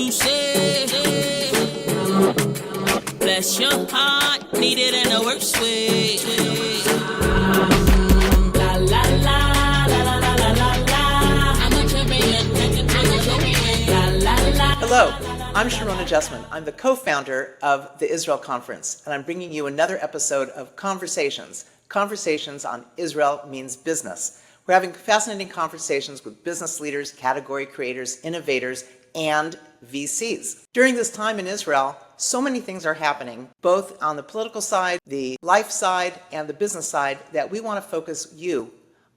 you say. Bless your heart, need it in the worst way. La la la, la la la la la la. I'm a champion, la la la. Hello, I'm Sharona Jessman. I'm the co-founder of the Israel Conference, and I'm bringing you another episode of Conversations on Israel Means Business. We're having fascinating conversations with business leaders, category creators, innovators, and VCs. During this time in Israel, so many things are happening, both on the political side, the life side, and the business side, that we want to focus you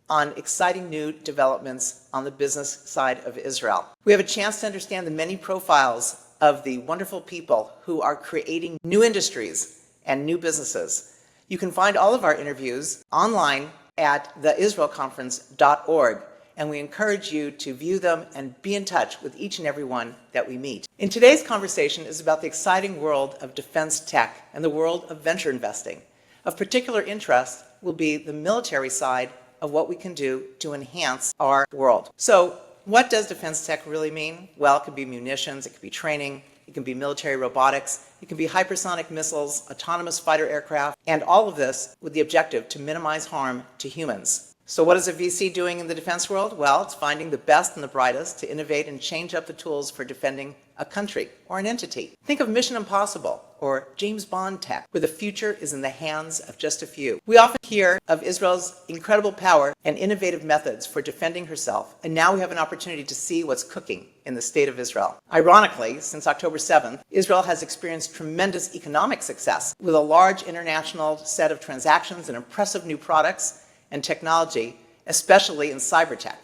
on exciting new developments on the business side of Israel. We have a chance to understand the many profiles of the wonderful people who are creating new industries and new businesses. You can find all of our interviews online at theisraelconference.org, and we encourage you to view them and be in touch with each and every one that we meet. In today's conversation is about the exciting world of defense tech and the world of venture investing. Of particular interest will be the military side of what we can do to enhance our world. So, what does defense tech really mean? Well, it could be munitions, it could be training, it can be military robotics, it can be hypersonic missiles, autonomous fighter aircraft, and all of this with the objective to minimize harm to humans. So what is a VC doing in the defense world? Well, it's finding the best and the brightest to innovate and change up the tools for defending a country or an entity. Think of Mission Impossible or James Bond tech, where the future is in the hands of just a few. We often hear of Israel's incredible power and innovative methods for defending herself, and now we have an opportunity to see what's cooking in the state of Israel. Ironically, since October 7th, Israel has experienced tremendous economic success with a large international set of transactions and impressive new products and technology, especially in cyber tech,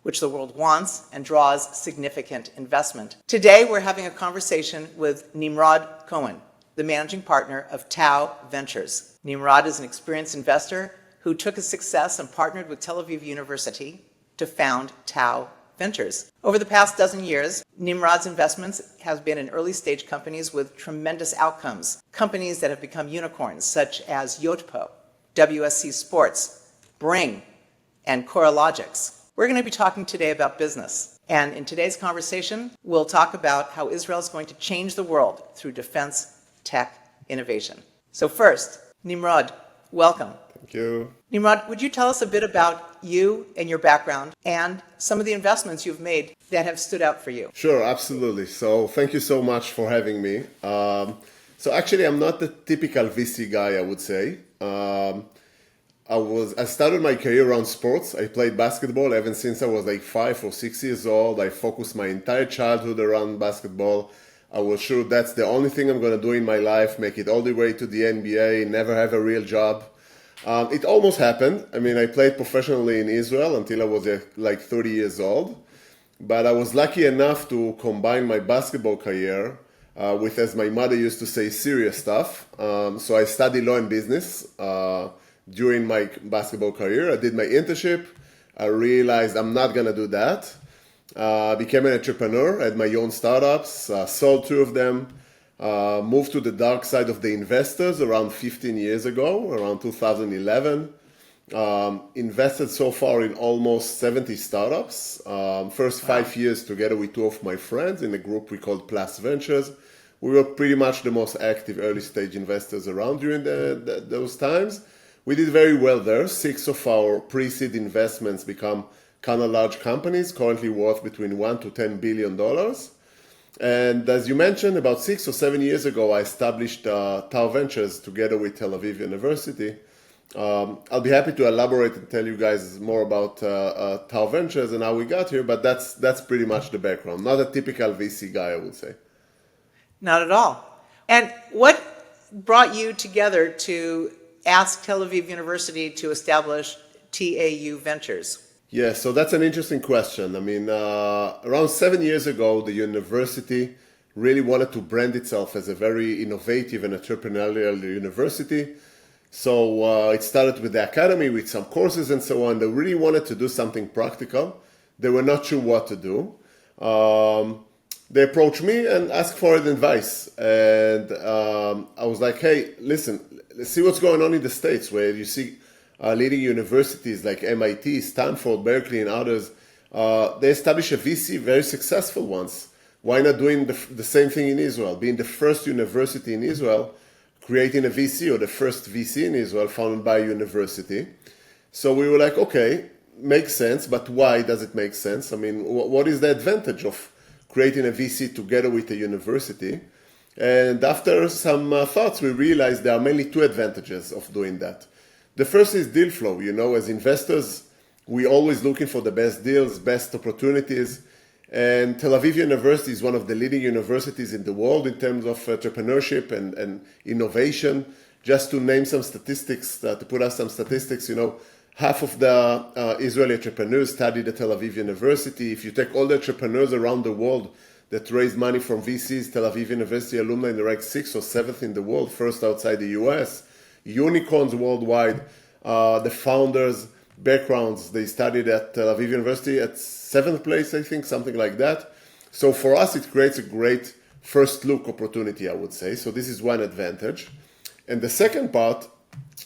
which the world wants and draws significant investment. Today, we're having a conversation with Nimrod Cohen, the managing partner of Tau Ventures. Nimrod is an experienced investor who took his success and partnered with Tel Aviv University to found Tau Ventures. Over the past dozen years, Nimrod's investments have been in early-stage companies with tremendous outcomes, companies that have become unicorns, such as Yotpo, WSC Sports, Bring, and Coralogics. We're going to be talking today about business. And in today's conversation, we'll talk about how Israel is going to change the world through defense tech innovation. So first, Nimrod, welcome. Thank you. Nimrod, would you tell us a bit about you and your background and some of the investments you've made that have stood out for you? Sure, absolutely. So thank you so much for having me. So actually, I'm not the typical VC guy, I would say. I started my career around sports. I played basketball ever since I was like 5 or 6 years old. I focused my entire childhood around basketball. I was sure that's the only thing I'm going to do in my life, make it all the way to the NBA, never have a real job. It almost happened. I mean, I played professionally in Israel until I was like 30 years old. But I was lucky enough to combine my basketball career with, as my mother used to say, serious stuff. So I studied law and business. During my basketball career, I did my internship. I realized I'm not going to do that. Became an entrepreneur, had my own startups, sold 2 of them, moved to the dark side of the investors around 15 years ago, around 2011. Invested so far in almost 70 startups. First 5 years together with 2 of my friends in a group we called Plus Ventures. We were pretty much the most active early stage investors around during those times. We did very well there. 6 of our pre-seed investments become kind of large companies, currently worth between $1 to $10 billion. And as you mentioned, about 6 or 7 years ago, I established Tau Ventures together with Tel Aviv University. I'll be happy to elaborate and tell you guys more about Tau Ventures and how we got here, but that's pretty much the background. Not a typical VC guy, I would say. Not at all. And what brought you together to ask Tel Aviv University to establish TAU Ventures? Yeah, so that's an interesting question. I mean, around 7 years ago, the university really wanted to brand itself as a very innovative and entrepreneurial university. So it started with the academy, with some courses and so on. They really wanted to do something practical. They were not sure what to do. They approached me and asked for advice. And I was like, hey, listen, let's see what's going on in the States, where you see leading universities like MIT, Stanford, Berkeley, and others. They established a VC, very successful ones, Why not doing the same thing in Israel, being the first university in Israel, creating a VC, or the first VC in Israel founded by a university? So we were like, okay, makes sense, but why does it make sense? I mean, what is the advantage of creating a VC together with a university? And after some thoughts, we realized there are mainly two advantages of doing that. The first is deal flow. As investors, we're always looking for the best deals, best opportunities. And Tel Aviv University is one of the leading universities in the world in terms of entrepreneurship and innovation. Just to name some statistics, to put out some statistics, half of the Israeli entrepreneurs studied at Tel Aviv University. If you take all the entrepreneurs around the world that raised money from VCs, Tel Aviv University alumni rank 6th or 7th in the world, first outside the US. Unicorns worldwide, the founders' backgrounds, they studied at Tel Aviv University at 7th place, I think, something like that. So for us, it creates a great first look opportunity, I would say. So this is one advantage. And the second part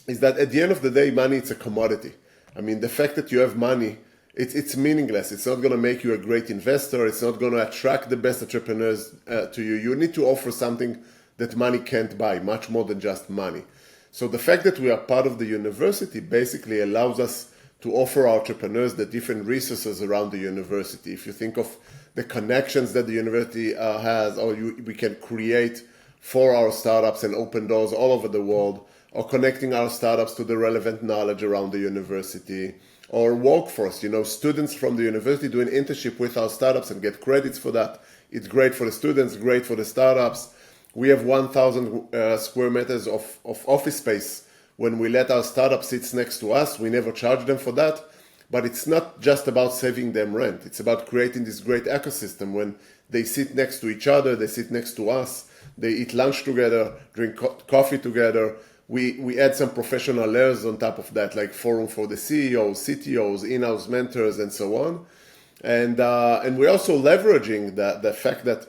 is that at the end of the day, money is a commodity. I mean, the fact that you have money, it's meaningless. It's not going to make you a great investor. It's not going to attract the best entrepreneurs to you. You need to offer something that money can't buy, much more than just money. So the fact that we are part of the university basically allows us to offer our entrepreneurs the different resources around the university. If you think of the connections that the university has, or we can create for our startups and open doors all over the world, or connecting our startups to the relevant knowledge around the university, or workforce, students from the university doing internship with our startups and get credits for that. It's great for the students, great for the startups. We have 1,000 square meters of office space. When we let our startup sit next to us, we never charge them for that. But it's not just about saving them rent. It's about creating this great ecosystem when they sit next to each other, they sit next to us, they eat lunch together, drink coffee together. We add some professional layers on top of that, like forum for the CEOs, CTOs, in-house mentors, and so on. And we're also leveraging the fact that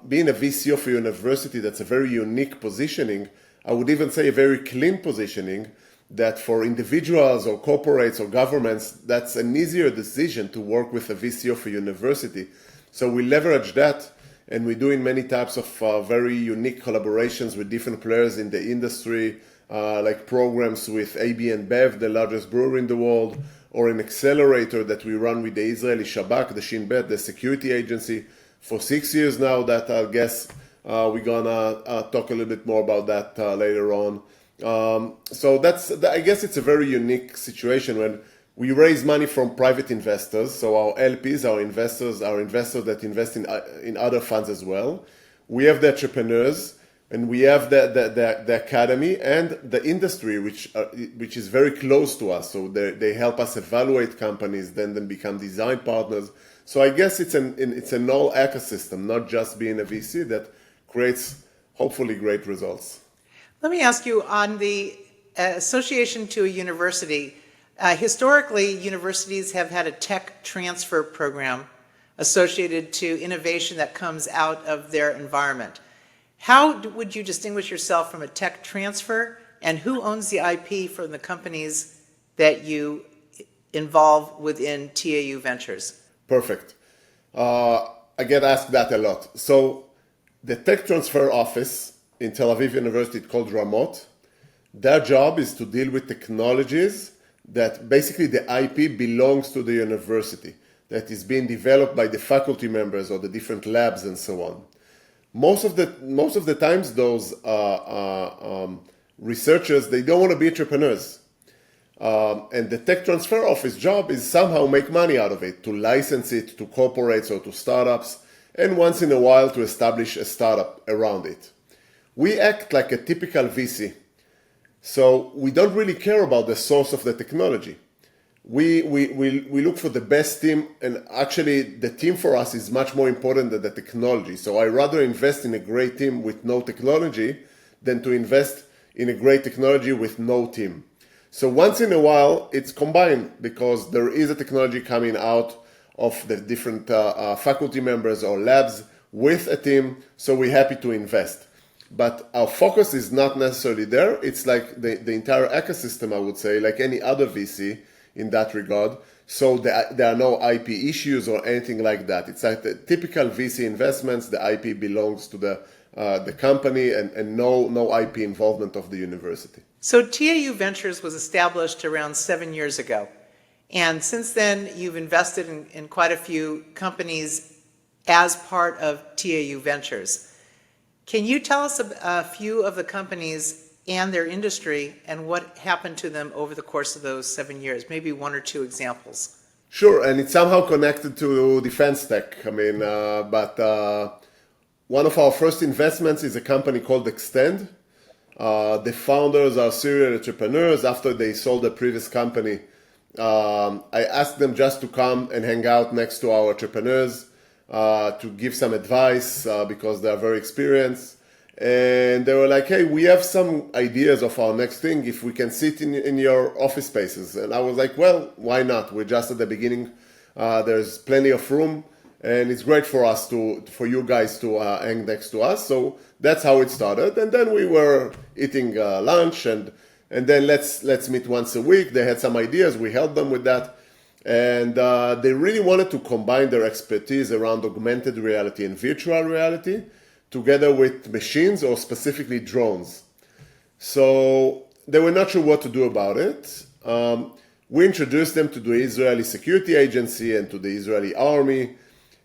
being a VC of a university, that's a very unique positioning. I would even say a very clean positioning, that for individuals or corporates or governments, that's an easier decision to work with a VC of a university. So we leverage that, and we're doing many types of very unique collaborations with different players in the industry, like programs with AB and Bev, the largest brewery in the world, or an accelerator that we run with the Israeli Shabak, the Shin Bet, the security agency, for 6 years now, that I guess we're gonna talk a little bit more about that later on. So I guess it's a very unique situation when we raise money from private investors. So our LPs, our investors that invest in other funds as well. We have the entrepreneurs, and we have the academy and the industry, which is very close to us. So they help us evaluate companies, then become design partners. So I guess it's an all ecosystem, not just being a VC, that creates hopefully great results. Let me ask you, on the association to a university, historically, universities have had a tech transfer program associated to innovation that comes out of their environment. How would you distinguish yourself from a tech transfer, and who owns the IP for the companies that you involve within TAU Ventures? Perfect. I get asked that a lot. So the tech transfer office in Tel Aviv University, called Ramot, their job is to deal with technologies that basically the IP belongs to the university, that is being developed by the faculty members or the different labs and so on. Most of the times, those researchers, they don't want to be entrepreneurs. And the tech transfer office job is somehow make money out of it, to license it to corporates or to startups, and once in a while to establish a startup around it. We act like a typical VC. So we don't really care about the source of the technology. We look for the best team, and actually the team for us is much more important than the technology. So I rather invest in a great team with no technology than to invest in a great technology with no team. So once in a while it's combined, because there is a technology coming out of the different faculty members or labs with a team, so we're happy to invest. But our focus is not necessarily there. It's like the entire ecosystem, I would say, like any other VC. in that regard. So there are no IP issues or anything like that. It's like the typical VC investments. The IP belongs to the company, and no IP involvement of the university. So TAU Ventures was established around 7 years ago. And since then, you've invested in quite a few companies as part of TAU Ventures. Can you tell us a few of the companies and their industry and what happened to them over the course of those 7 years? Maybe one or two examples. Sure, and it's somehow connected to defense tech. I mean, one of our first investments is a company called XTEND. The founders are serial entrepreneurs. After they sold the previous company, I asked them just to come and hang out next to our entrepreneurs to give some advice because they are very experienced. And they were like, hey, we have some ideas of our next thing if we can sit in your office spaces. And I was like, well, why not? We're just at the beginning. There's plenty of room. And it's great for us for you guys to hang next to us. So that's how it started. And then we were eating lunch and then let's meet once a week. They had some ideas. We helped them with that. And they really wanted to combine their expertise around augmented reality and virtual reality together with machines or specifically drones. So they were not sure what to do about it. We introduced them to the Israeli security agency and to the Israeli army.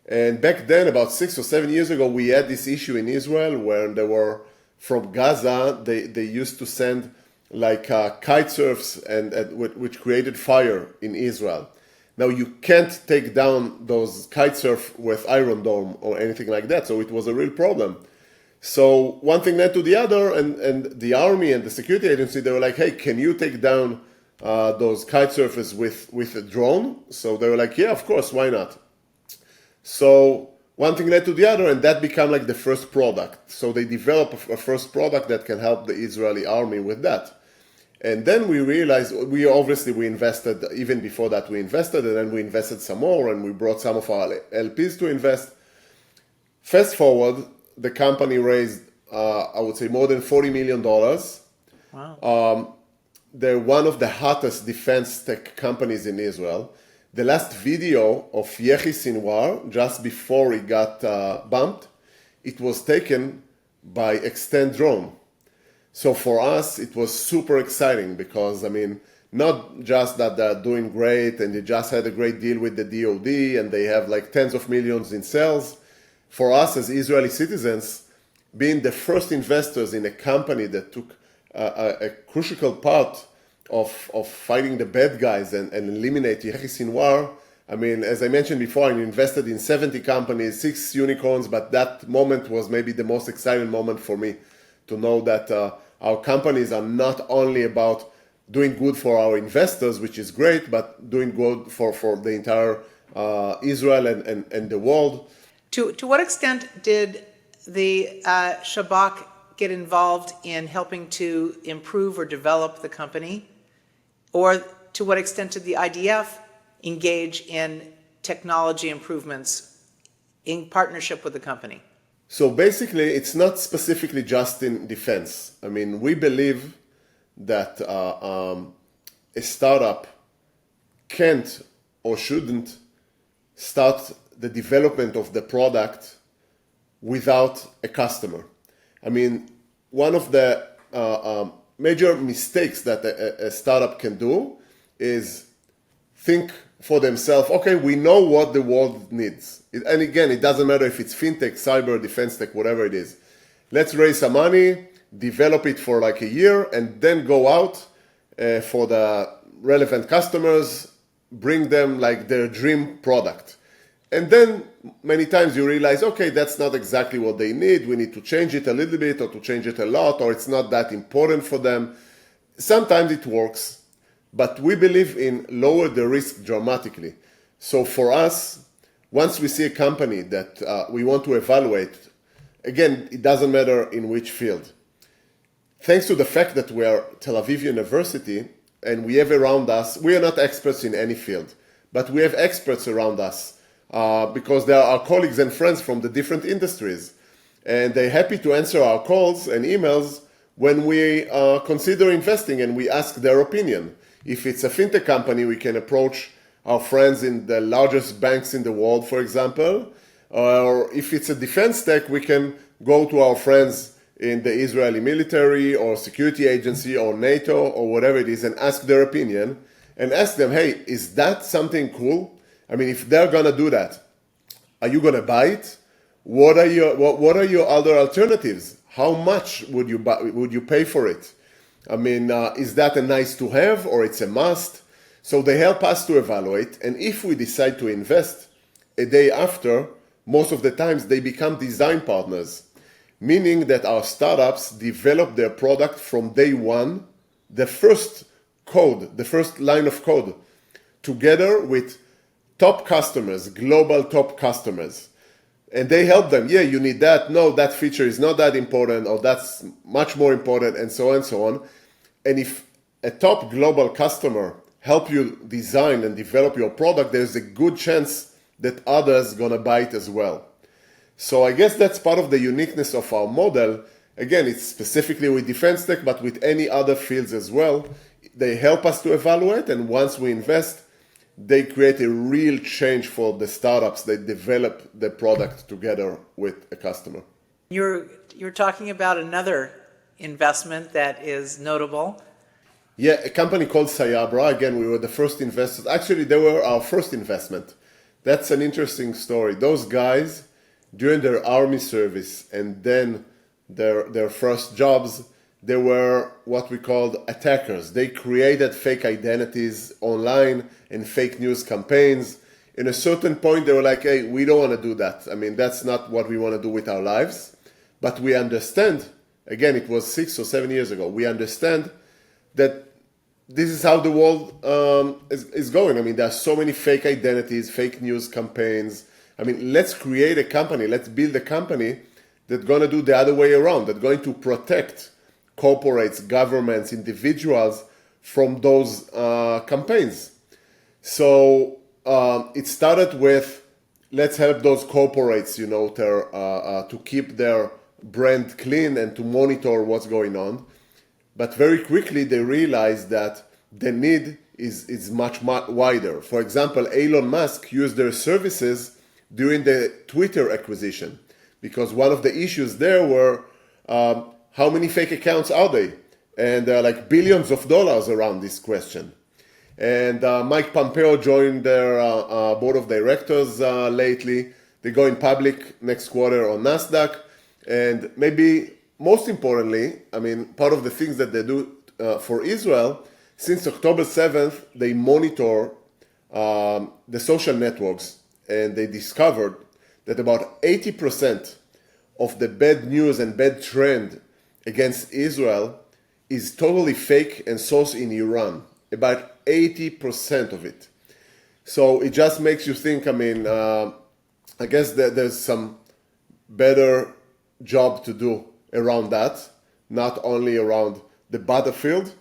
And back then, about 6 or 7 years ago, we had this issue in Israel where they were from Gaza. They used to send like kite surfs and which created fire in Israel. Now you can't take down those kite surf with Iron Dome or anything like that. So it was a real problem. So one thing led to the other, and the army and the security agency, they were like, hey, can you take down those kite surfers with a drone? So they were like, yeah, of course, why not? So one thing led to the other, and that became like the first product. So they developed a first product that can help the Israeli army with that. And then we realized, we invested, even before that we invested, and then we invested some more, and we brought some of our LPs to invest. Fast forward, the company raised, I would say, more than $40 million. Wow. They're one of the hottest defense tech companies in Israel. The last video of Yehi Sinwar, just before he got bumped, it was taken by XTEND drone. So for us, it was super exciting because, I mean, not just that they're doing great and they just had a great deal with the DOD and they have like tens of millions in sales. For us as Israeli citizens, being the first investors in a company that took a crucial part of fighting the bad guys and eliminate Yehi Sinwar. I mean, as I mentioned before, I invested in 70 companies, 6 unicorns, but that moment was maybe the most exciting moment for me to know that our companies are not only about doing good for our investors, which is great, but doing good for the entire Israel and the world. To what extent did the Shabak get involved in helping to improve or develop the company? Or to what extent did the IDF engage in technology improvements in partnership with the company? So basically, it's not specifically just in defense. I mean, we believe that a startup can't or shouldn't start the development of the product without a customer. I mean, one of the major mistakes that a startup can do is think for themselves, okay, we know what the world needs. And again, it doesn't matter if it's fintech, cyber, defense tech, whatever it is. Let's raise some money, develop it for like a year, and then go out for the relevant customers, bring them like their dream product. And then many times you realize, okay, that's not exactly what they need. We need to change it a little bit or to change it a lot, or it's not that important for them. Sometimes it works, but we believe in lower the risk dramatically. So for us, once we see a company that we want to evaluate, again, it doesn't matter in which field. Thanks to the fact that we are Tel Aviv University and we have around us, we are not experts in any field, but we have experts around us because they are our colleagues and friends from the different industries. And they're happy to answer our calls and emails when we consider investing and we ask their opinion. If it's a fintech company, we can approach our friends in the largest banks in the world, for example. Or if it's a defense tech, we can go to our friends in the Israeli military or security agency or NATO or whatever it is and ask their opinion and ask them, hey, is that something cool? I mean, if they're going to do that, are you going to buy it? What are your other alternatives? How much would you pay for it? I mean, is that a nice to have or it's a must? So they help us to evaluate, and if we decide to invest a day after, most of the times they become design partners, meaning that our startups develop their product from day one, the first line of code, together with top customers, global top customers. And they help them, yeah, you need that, no, that feature is not that important, or that's much more important, and so on and so on. And if a top global customer help you design and develop your product, there's a good chance that others gonna buy it as well. So I guess that's part of the uniqueness of our model. Again, it's specifically with defense tech, but with any other fields as well. They help us to evaluate, and once we invest, they create a real change for the startups. They develop the product together with a customer. You're talking about another investment that is notable. Yeah, a company called Cyabra. Again, we were the first investors. Actually, they were our first investment. That's an interesting story. Those guys, during their army service and then their first jobs, they were what we called attackers. They created fake identities online and fake news campaigns. In a certain point, they were like, hey, we don't want to do that. I mean, that's not what we want to do with our lives. But we understand, again, it was 6 or 7 years ago, we understand that this is how the world is going. I mean, there are so many fake identities, fake news campaigns. I mean, let's create a company, let's build a company that's going to do the other way around, that's going to protect corporates, governments, individuals from those campaigns. So it started with, let's help those corporates, to keep their brand clean and to monitor what's going on. But very quickly they realized that the need is much wider. For example, Elon Musk used their services during the Twitter acquisition, because one of the issues there were how many fake accounts are they? And there are like billions of dollars around this question. And Mike Pompeo joined their board of directors lately. They're going public next quarter on NASDAQ. And maybe most importantly, I mean, part of the things that they do for Israel, since October 7th, they monitor the social networks, and they discovered that about 80% of the bad news and bad trend against Israel is totally fake and sourced in Iran. About 80% of it. So it just makes you think, I mean, I guess that there's some better job to do around that, not only around the battlefield,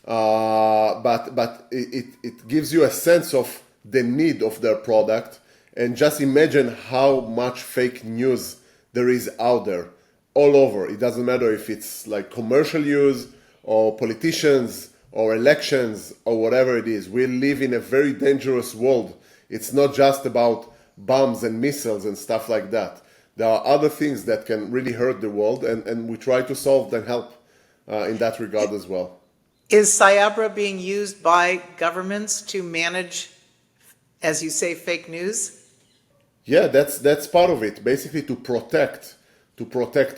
but it gives you a sense of the need of their product. And just imagine how much fake news there is out there all over. It doesn't matter if it's like commercial use or politicians or elections or whatever it is. We live in a very dangerous world. It's not just about bombs and missiles and stuff like that. There are other things that can really hurt the world, and we try to solve and help in that regard as well. Is Cyabra being used by governments to manage, as you say, fake news? Yeah, that's part of it. Basically, to protect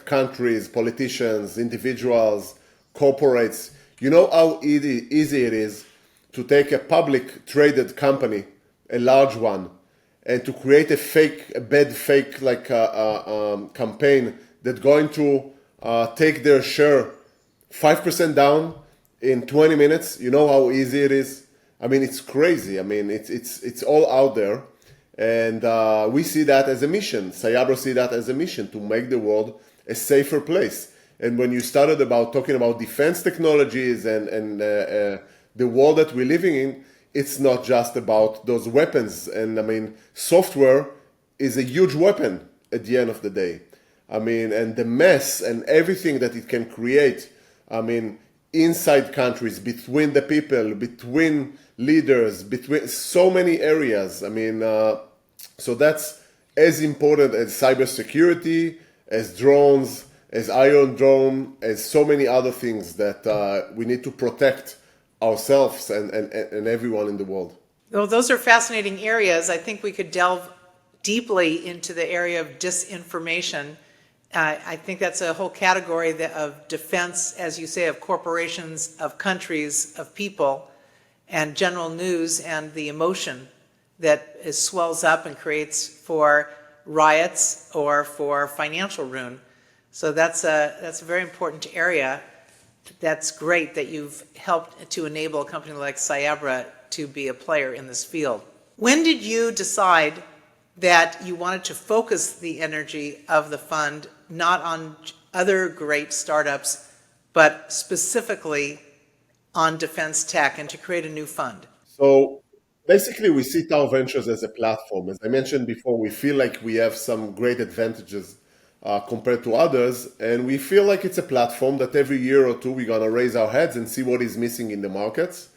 countries, politicians, individuals, corporates. You know how easy it is to take a public traded company, a large one, and to create a bad fake campaign that's going to take their share 5% down in 20 minutes. You know how easy it is? I mean, it's crazy. I mean, it's all out there. And we see that as a mission. Cyabra see that as a mission to make the world a safer place. And when you started about talking about defense technologies and the world that we're living in, it's not just about those weapons. And I mean, software is a huge weapon at the end of the day. I mean, and the mess and everything that it can create. I mean, inside countries, between the people, between leaders, between so many areas. I mean, so that's as important as cybersecurity, as drones, as Iron Dome, as so many other things that we need to protect ourselves and everyone in the world. Well, those are fascinating areas. I think we could delve deeply into the area of disinformation. I think that's a whole category of defense, as you say, of corporations, of countries, of people, and general news and the emotion that swells up and creates for riots or for financial ruin. So that's a very important area. That's great that you've helped to enable a company like Cyabra to be a player in this field. When did you decide that you wanted to focus the energy of the fund not on other great startups, but specifically on defense tech and to create a new fund? So basically, we see Tau Ventures as a platform. As I mentioned before, we feel like we have some great advantages compared to others, and we feel like it's a platform that every year or two we're gonna raise our heads and see what is missing in the markets,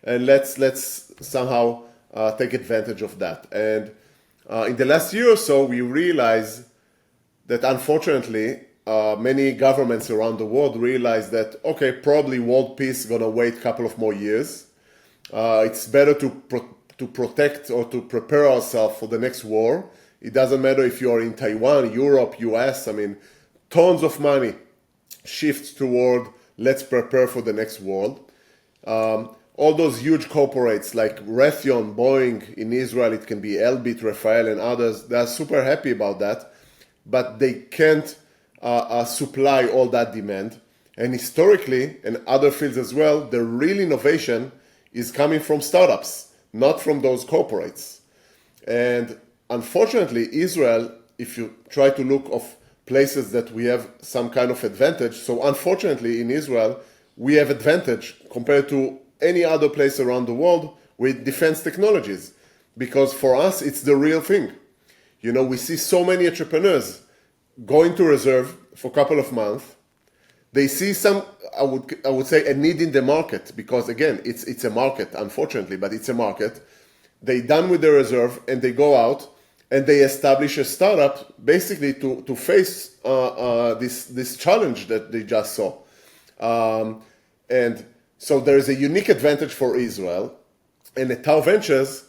and let's somehow take advantage of that. And in the last year or so, we realized that unfortunately, many governments around the world realize that, okay, probably world peace is gonna wait a couple of more years. It's better to protect or to prepare ourselves for the next war. It doesn't matter if you're in Taiwan, Europe, US, I mean, tons of money shifts toward let's prepare for the next world. All those huge corporates like Raytheon, Boeing in Israel, it can be Elbit, Rafael and others, they're super happy about that, but they can't supply all that demand. And historically, and other fields as well, the real innovation is coming from startups, not from those corporates. And unfortunately, Israel, if you try to look of places that we have some kind of advantage, so unfortunately in Israel, we have advantage compared to any other place around the world with defense technologies. Because for us, it's the real thing. You know, we see so many entrepreneurs going to reserve for a couple of months. They see some, I would say, a need in the market, because again, it's a market, unfortunately, but it's a market. They done with the reserve and they go out and they establish a startup basically to face this challenge that they just saw. And so there is a unique advantage for Israel. And at Tau Ventures,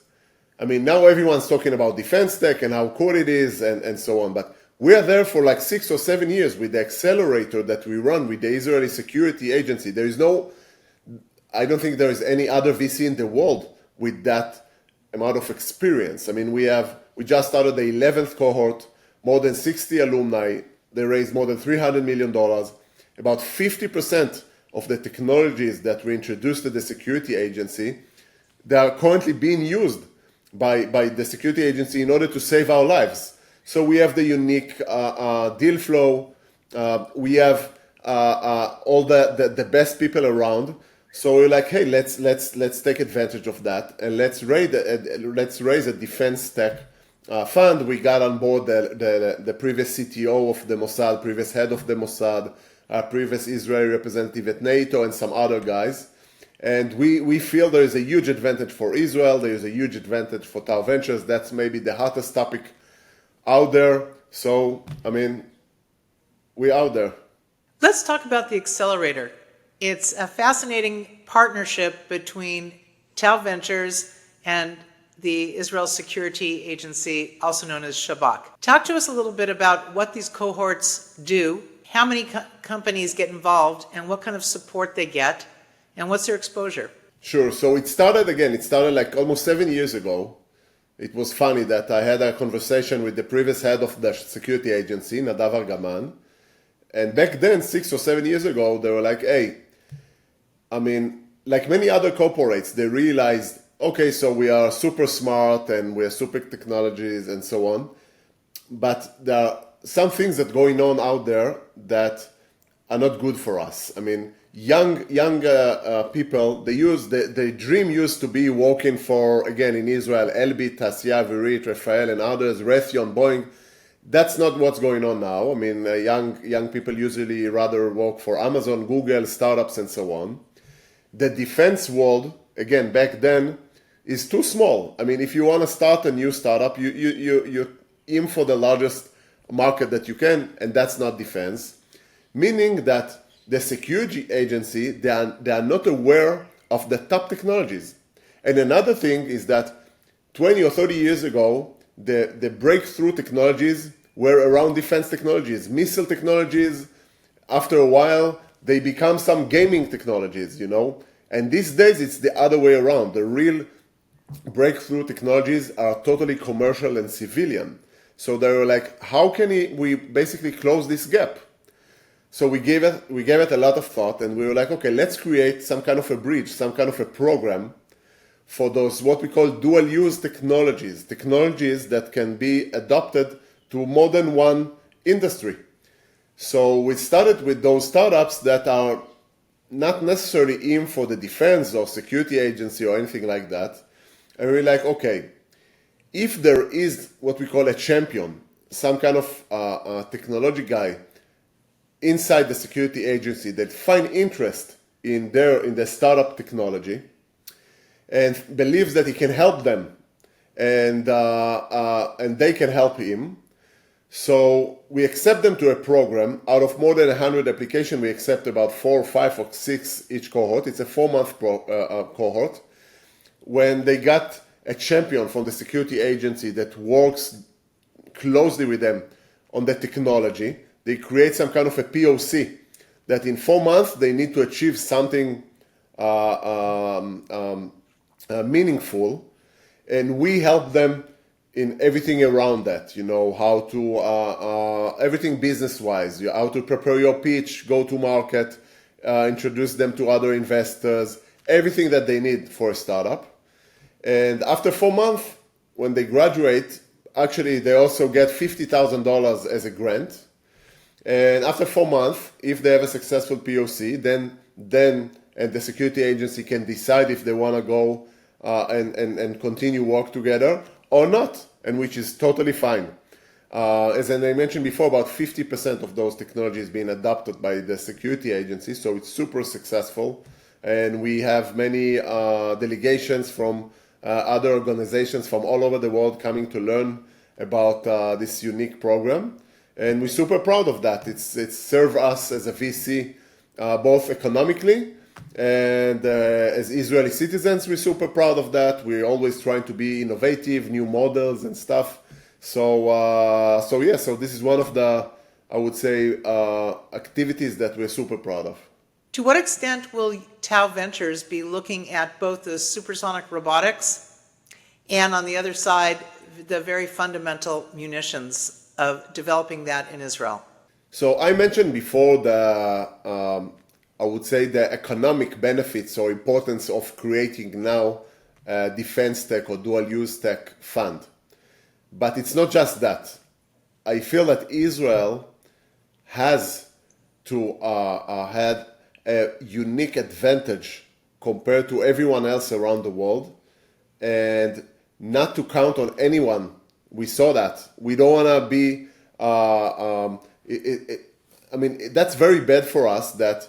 I mean, now everyone's talking about defense tech and how cool it is and so on, but we are there for like 6 or 7 years with the accelerator that we run with the Israeli Security Agency. There is I don't think there is any other VC in the world with that amount of experience. I mean, we just started the 11th cohort, more than 60 alumni. They raised more than $300 million. About 50% of the technologies that we introduced to the security agency, they are currently being used by the security agency in order to save our lives. So we have the unique deal flow. We have all the best people around. So we're like, hey, let's take advantage of that and let's raise a defense tech fund. We got on board the previous CTO of the Mossad, previous head of the Mossad, previous Israeli representative at NATO, and some other guys. And we feel there is a huge advantage for Israel. There is a huge advantage for Tau Ventures. That's maybe the hottest topic out there. So, I mean, we're out there. Let's talk about the accelerator. It's a fascinating partnership between Tau Ventures and the Israel Security Agency, also known as Shabak. Talk to us a little bit about what these cohorts do, how many companies get involved, and what kind of support they get, and what's their exposure? Sure. So it started like almost 7 years ago. It was funny that I had a conversation with the previous head of the security agency, Nadav Argaman. And back then, 6 or 7 years ago, they were like, hey, I mean, like many other corporates, they realized, okay, so we are super smart and we are super technologies and so on. But there are some things that are going on out there that are not good for us. I mean, young people, the dream used to be working for, again, in Israel, Elbit, Tasya, Virit, Rafael, and others, Raytheon, Boeing. That's not what's going on now. I mean, young people usually rather work for Amazon, Google, startups, and so on. The defense world, again, back then, is too small. I mean, if you want to start a new startup, you aim for the largest market that you can, and that's not defense. Meaning that the security agency, they are not aware of the top technologies. And another thing is that 20 or 30 years ago, the breakthrough technologies were around defense technologies, missile technologies. After a while, they become some gaming technologies, you know. And these days, it's the other way around. The real breakthrough technologies are totally commercial and civilian. So they were like, how can we basically close this gap? So we gave it a lot of thought, and we were like, okay, let's create some kind of a bridge, some kind of a program for those what we call dual-use technologies that can be adopted to more than one industry. So we started with those startups that are not necessarily aimed for the defense or security agency or anything like that. And we're like, okay, if there is what we call a champion, some kind of technology guy inside the security agency that find interest in the startup technology and believes that he can help them and they can help him. So we accept them to a program. Out of more than 100 applications, we accept about 4, 5, or 6 each cohort. It's a 4-month cohort. When they got a champion from the security agency that works closely with them on the technology, they create some kind of a POC that in 4 months they need to achieve something meaningful, and we help them in everything around that, you know, how to, everything business-wise, how to prepare your pitch, go to market, introduce them to other investors, everything that they need for a startup. And after 4 months, when they graduate, actually they also get $50,000 as a grant. And after 4 months, if they have a successful POC, then and the security agency can decide if they want to go and continue work together or not, and which is totally fine. As I mentioned before, about 50% of those technologies being adopted by the security agency, so it's super successful. And we have many delegations from other organizations from all over the world coming to learn about this unique program. And we're super proud of that. It's served us as a VC both economically and as Israeli citizens, we're super proud of that. We're always trying to be innovative, new models and stuff. So this is one of the, I would say, activities that we're super proud of. To what extent will Tau Ventures be looking at both the supersonic robotics and, on the other side, the very fundamental munitions of developing that in Israel? So I mentioned before I would say the economic benefits or importance of creating now a defense tech or dual-use tech fund. But it's not just that. I feel that Israel has to had a unique advantage compared to everyone else around the world, and not to count on anyone. We saw that. We don't want to be, I mean, that's very bad for us that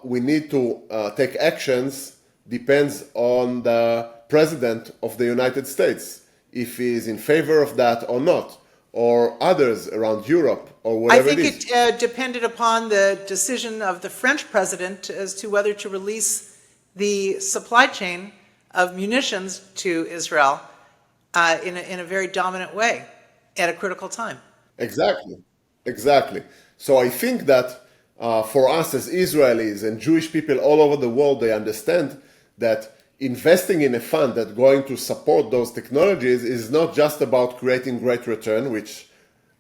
we need to take actions depends on the president of the United States, if he is in favor of that or not, or others around Europe, or whatever it is. I think it depended upon the decision of the French president as to whether to release the supply chain of munitions to Israel in a very dominant way at a critical time. Exactly. So I think that for us as Israelis and Jewish people all over the world, they understand that investing in a fund that's going to support those technologies is not just about creating great return, which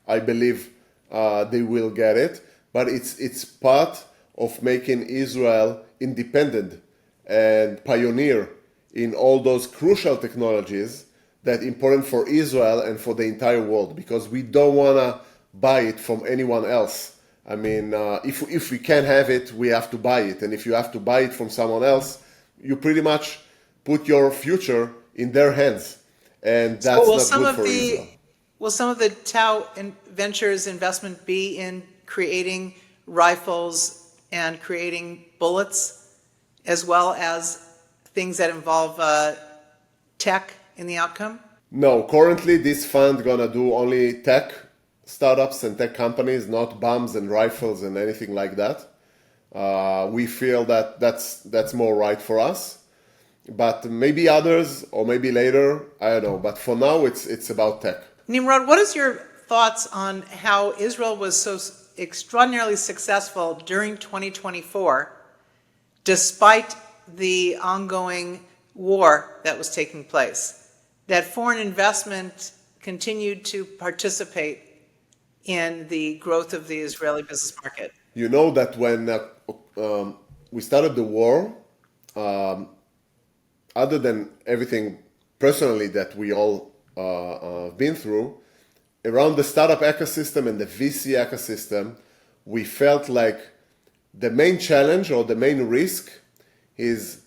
I believe they will get it, but it's part of making Israel independent and pioneer in all those crucial technologies that are important for Israel and for the entire world, because we don't want to buy it from anyone else. I mean, if we can't have it, we have to buy it. And if you have to buy it from someone else, you pretty much put your future in their hands. And that's not good for Israel. Will some of the Tau Ventures investment be in creating rifles and creating bullets, as well as things that involve tech in the outcome? No, currently this fund gonna do only tech startups and tech companies, not bombs and rifles and anything like that. We feel that that's more right for us. But maybe others, or maybe later, I don't know. But for now, it's about tech. Nimrod, what is your thoughts on how Israel was so extraordinarily successful during 2024, despite the ongoing war that was taking place? That foreign investment continued to participate in the growth of the Israeli business market. You know that when we started the war, other than everything personally that we all been through, around the startup ecosystem and the VC ecosystem, we felt like the main challenge or the main risk is,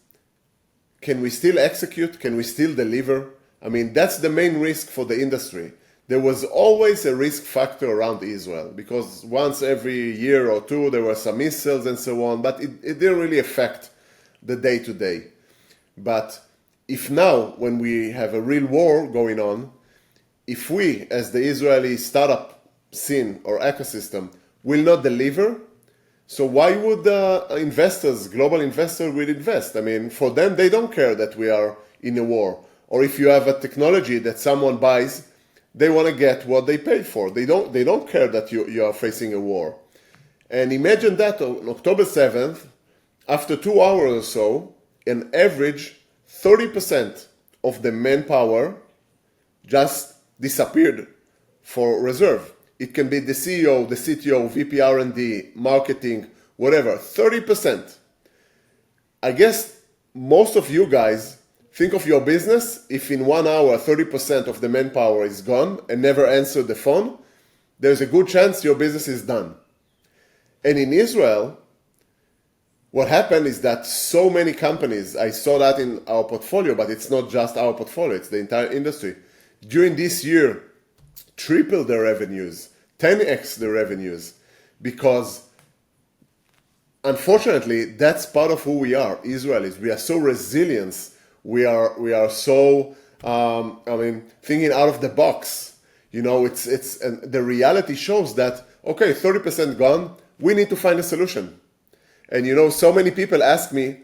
can we still execute? Can we still deliver? I mean, that's the main risk for the industry. There was always a risk factor around Israel because once every year or two there were some missiles and so on, but it didn't really affect the day-to-day. But if now, when we have a real war going on, if we, as the Israeli startup scene or ecosystem, will not deliver, so why would investors, global investors, will invest? I mean, for them, they don't care that we are in a war. Or if you have a technology that someone buys, they want to get what they paid for. They don't care that you are facing a war. And imagine that on October 7th, after 2 hours or so, an average 30% of the manpower just disappeared for reserve. It can be the CEO, the CTO, VP R&D, marketing, whatever, 30%. I guess most of you guys think of your business, if in 1 hour 30% of the manpower is gone and never answered the phone, there's a good chance your business is done. And in Israel, what happened is that so many companies, I saw that in our portfolio, but it's not just our portfolio, it's the entire industry, during this year, tripled their revenues, 10x their revenues, because unfortunately, that's part of who we are, Israelis. We are so resilient. We are so, thinking out of the box. You know, and the reality shows that, okay, 30% gone, we need to find a solution. And you know, so many people ask me,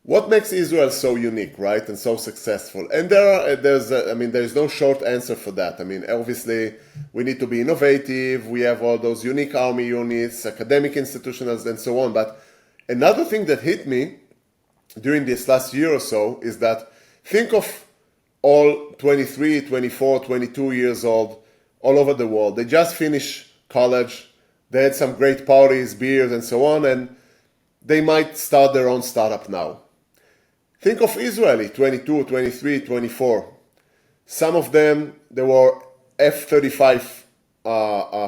what makes Israel so unique, right, and so successful? And there's no short answer for that. I mean, obviously, we need to be innovative. We have all those unique army units, academic institutions, and so on. But another thing that hit me during this last year or so is that think of all 23, 24, 22 years old all over the world. They just finished college. They had some great parties, beers, and so on, and they might start their own startup now. Think of Israeli, 22, 23, 24. Some of them, they were F-35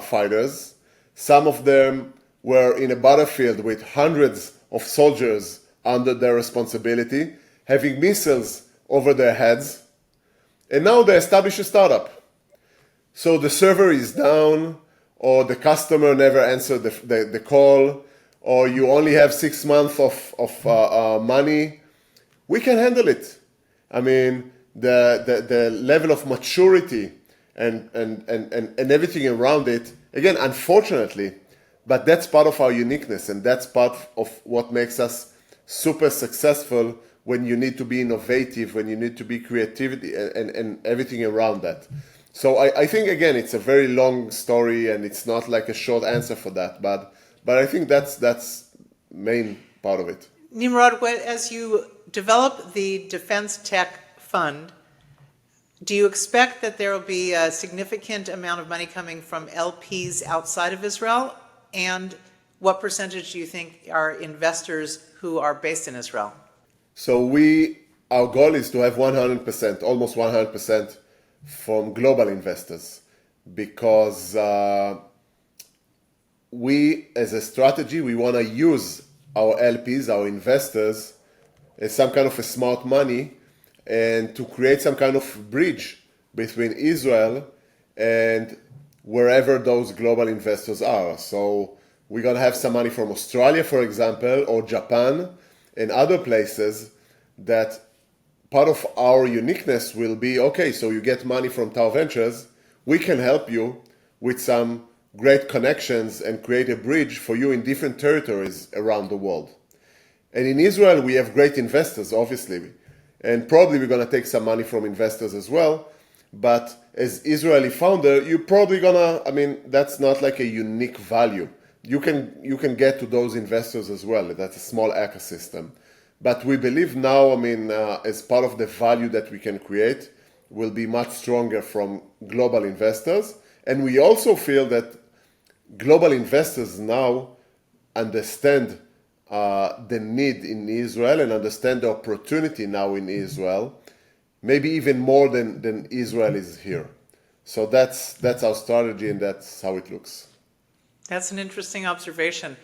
fighters. Some of them were in a battlefield with hundreds of soldiers under their responsibility, having missiles over their heads. And now they establish a startup. So the server is down, or the customer never answered the call, or you only have 6 months of money. We can handle it. I mean, the level of maturity and everything around it, again, unfortunately, but that's part of our uniqueness, and that's part of what makes us super successful when you need to be innovative, when you need to be creativity and everything around that. So I think, again, it's a very long story, and it's not like a short answer for that, but I think that's main part of it. Nimrod, as you develop the Defense Tech Fund, do you expect that there will be a significant amount of money coming from LPs outside of Israel? And what percentage do you think are investors who are based in Israel? So our goal is to have 100%, almost 100% from global investors, because we, as a strategy, we want to use our LPs, our investors, as some kind of a smart money, and to create some kind of bridge between Israel and wherever those global investors are. So we're going to have some money from Australia, for example, or Japan and other places that part of our uniqueness will be, okay, so you get money from Tau Ventures, we can help you with some great connections and create a bridge for you in different territories around the world. And in Israel, we have great investors, obviously, and probably we're going to take some money from investors as well. But as Israeli founder, you're probably gonna, that's not like a unique value. You can get to those investors as well. That's a small ecosystem. But we believe now, as part of the value that we can create, will be much stronger from global investors. And we also feel that global investors now understand the need in Israel and understand the opportunity now in Israel, maybe even more than Israel is here. So that's our strategy, and that's how it looks. That's an interesting observation.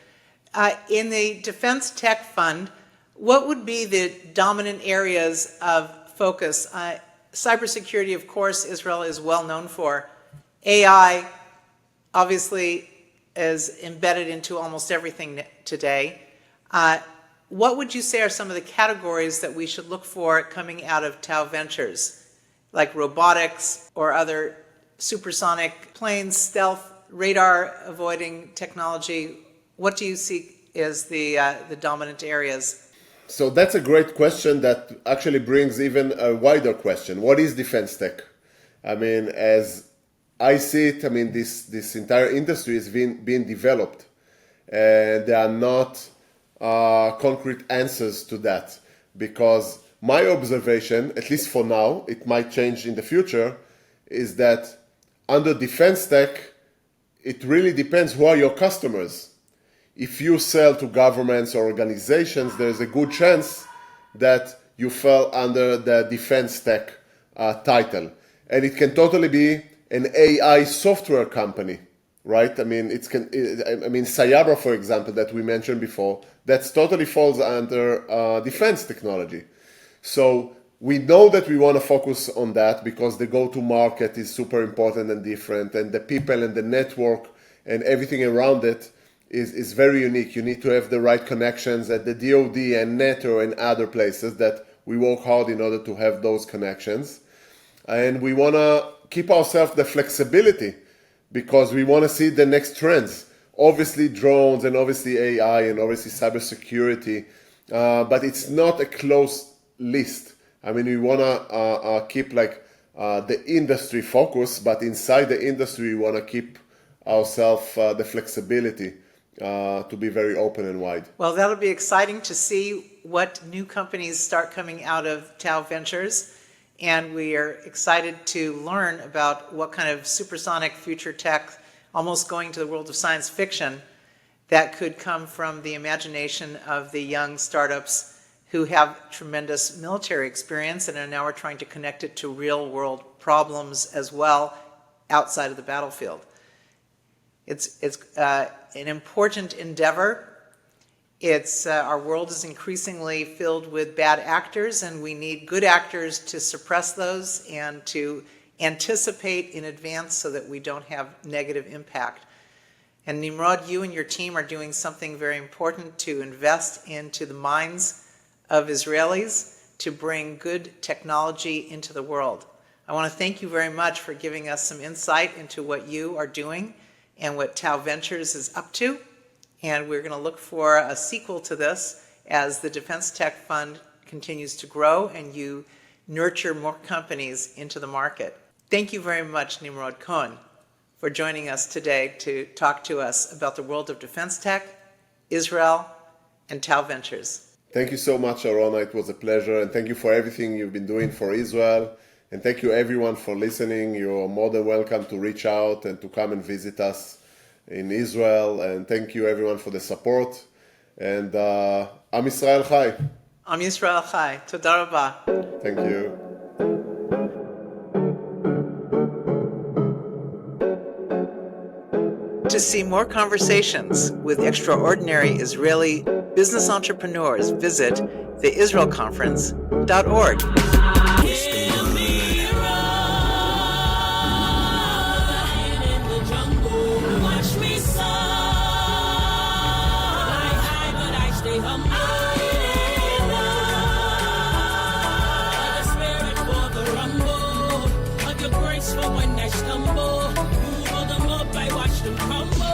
In the Defense Tech Fund, what would be the dominant areas of focus? Cybersecurity, of course, Israel is well known for. AI, obviously, is embedded into almost everything today. What would you say are some of the categories that we should look for coming out of Tau Ventures, like robotics or other supersonic planes, stealth, radar avoiding technology? What do you see as the dominant areas? So that's a great question that actually brings even a wider question. What is defense tech? As I see it, this entire industry is being developed, and there are not concrete answers to that, because my observation, at least for now, it might change in the future, is that under defense tech, it really depends who are your customers. If you sell to governments or organizations, there's a good chance that you fell under the defense tech title. And it can totally be an AI software company, right? Cyabra, for example, that we mentioned before, that totally falls under defense technology. So we know that we want to focus on that because the go-to-market is super important and different, and the people and the network and everything around it is very unique. You need to have the right connections at the DoD and NATO and other places that we work hard in order to have those connections. And we want to keep ourselves the flexibility because we want to see the next trends. Obviously drones and obviously AI and obviously cybersecurity, but it's not a closed list. We want to keep the industry focus, but inside the industry, we want to keep ourselves the flexibility to be very open and wide. Well, that'll be exciting to see what new companies start coming out of Tau Ventures. And we are excited to learn about what kind of supersonic future tech, almost going to the world of science fiction, that could come from the imagination of the young startups who have tremendous military experience and are now trying to connect it to real world problems as well outside of the battlefield. It's an important endeavor. Our world is increasingly filled with bad actors, and we need good actors to suppress those and to anticipate in advance so that we don't have negative impact. And Nimrod, you and your team are doing something very important to invest into the minds of Israelis to bring good technology into the world. I want to thank you very much for giving us some insight into what you are doing and what Tau Ventures is up to. And we're going to look for a sequel to this as the Defense Tech Fund continues to grow and you nurture more companies into the market. Thank you very much, Nimrod Cohen, for joining us today to talk to us about the world of defense tech, Israel, and Tau Ventures. Thank you so much, Arona. It was a pleasure. And thank you for everything you've been doing for Israel. And thank you, everyone, for listening. You're more than welcome to reach out and to come and visit us in Israel. And thank you, everyone, for the support. And Am Yisrael Chai. Am Yisrael Chai. Toda Rabah. Thank you. To see more conversations with extraordinary Israeli business entrepreneurs, visit theisraelconference.org. advice for when they stumble. You hold them up, I watch them crumble.